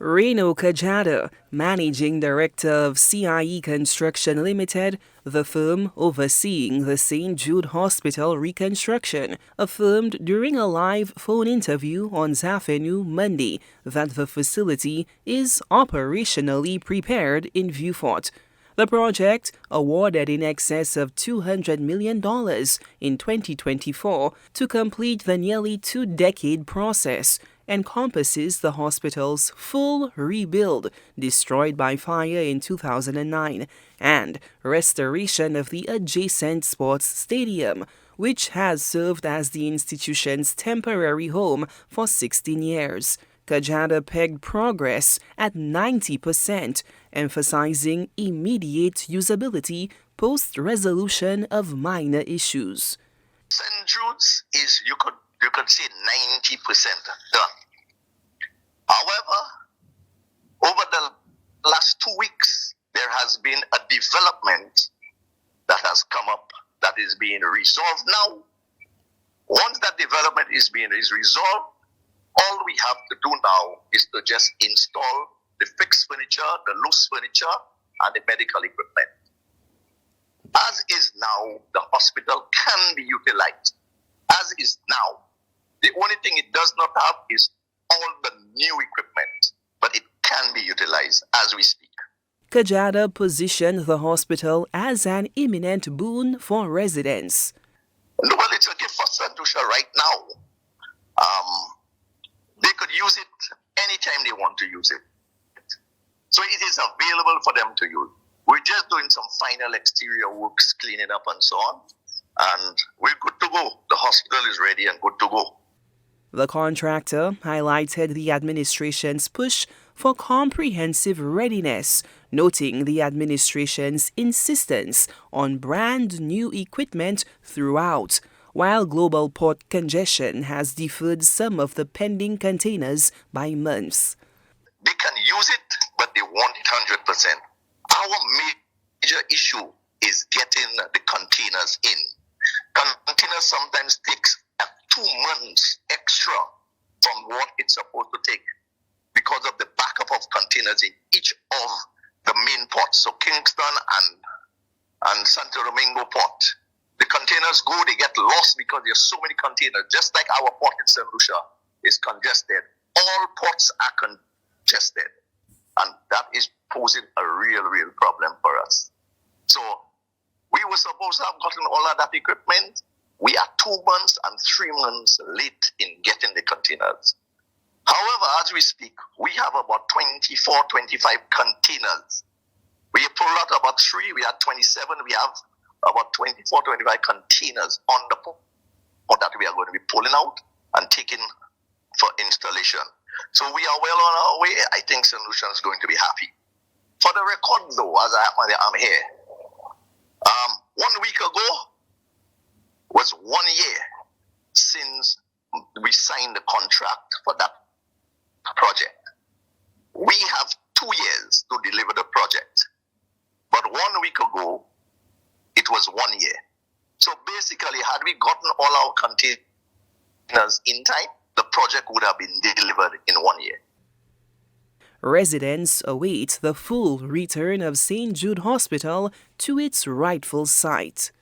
Rayneau Gajadhar, Managing Director of CIE Construction Limited, the firm overseeing the St. Jude Hospital reconstruction, affirmed during a live phone interview on Zafenu Monday that the facility is operationally prepared in Vieux-Fort. The project, awarded in excess of $200 million in 2024 to complete the nearly two-decade process, encompasses the hospital's full rebuild, destroyed by fire in 2009, and restoration of the adjacent sports stadium, which has served as the institution's temporary home for 16 years. Gajadhar pegged progress at 90%, emphasizing immediate usability post-resolution of minor issues. St. Jude's is, you could say, 90% done. However, over the last 2 weeks, there has been a development that has come up that is being resolved now. Once that development is resolved, all we have to do now is to just install the fixed furniture, the loose furniture, and the medical equipment. As is now, the hospital can be utilized. As is now. The only thing it does not have is all the new equipment, but it can be utilized as we speak. Gajadhar positioned the hospital as an imminent boon for residents. Well, it's a gift for St. Lucia right now. They could use it anytime they want to use it. So it is available for them to use. We're just doing some final exterior works, cleaning up and so on. And we're good to go. The hospital is ready and good to go. The contractor highlighted the administration's push for comprehensive readiness, noting the administration's insistence on brand new equipment throughout, while global port congestion has deferred some of the pending containers by months. They can use it, but they want it 100%. Our major issue is getting the containers in. Containers sometimes takes 2 months extra from what it's supposed to take because of the backup of containers in each of the main ports. So Kingston and Santo Domingo port. The containers go, they get lost because there's so many containers. Just like our port in St. Lucia is congested. All ports are congested. And that is posing a real problem for us. So we were supposed to have gotten all of that equipment. We are 2 months and 3 months late in getting the containers. However, as we speak, we have about 24, 25 containers. We pulled out about 3, we had 27, we have about 24, 25 containers on the port that we are going to be pulling out and taking for installation. So we are well on our way. I think St. Lucia is going to be happy. For the record, though, as I'm here, 1 week ago was 1 year since we signed the contract for that project. We have 2 years to deliver the project. But 1 week ago, it was 1 year. So basically, had we gotten all our containers in time, the project would have been delivered in 1 year. Residents await the full return of St. Jude Hospital to its rightful site.